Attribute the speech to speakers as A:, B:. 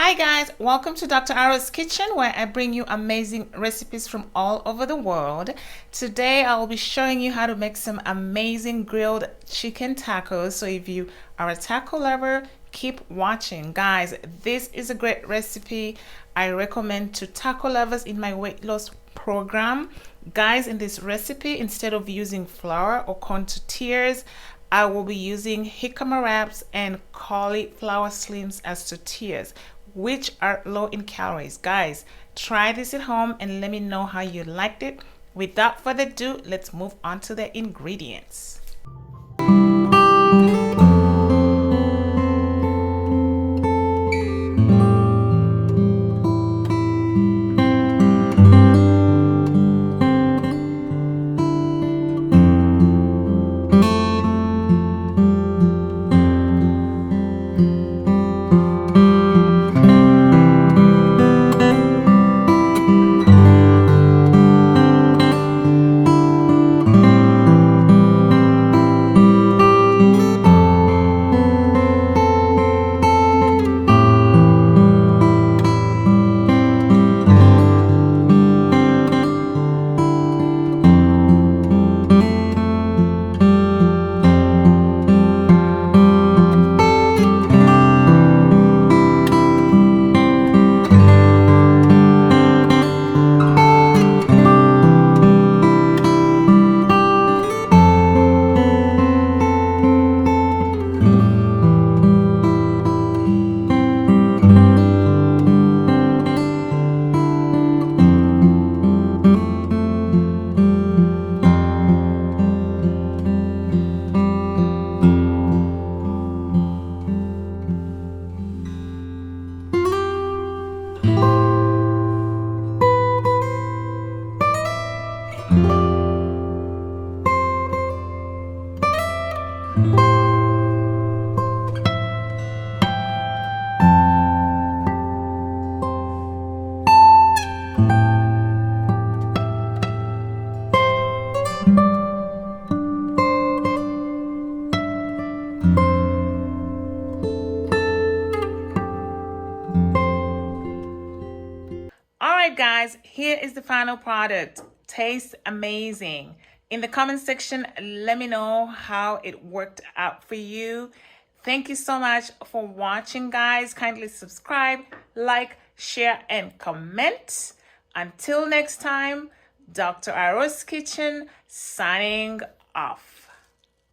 A: Hi guys, welcome to Dr. Arrow's Kitchen, where I bring you amazing recipes from all over the world. Today I will be showing you how to make some amazing grilled chicken tacos. So if you are a taco lover, keep watching. Guys, this is a great recipe I recommend to taco lovers in my weight loss program. Guys, in this recipe, instead of using flour or corn tortillas, I will be using jicama wraps and cauliflower slims as tortillas, which are low in calories. Guys, try this at home and let me know how you liked it. Without further ado, let's move on to the ingredients. Alright guys, here is the final product. Tastes amazing. In the comment section, let me know how it worked out for you. Thank you so much for watching, guys. Kindly subscribe, like, share, and comment. Until next time, Dr. Arrow's Kitchen signing off.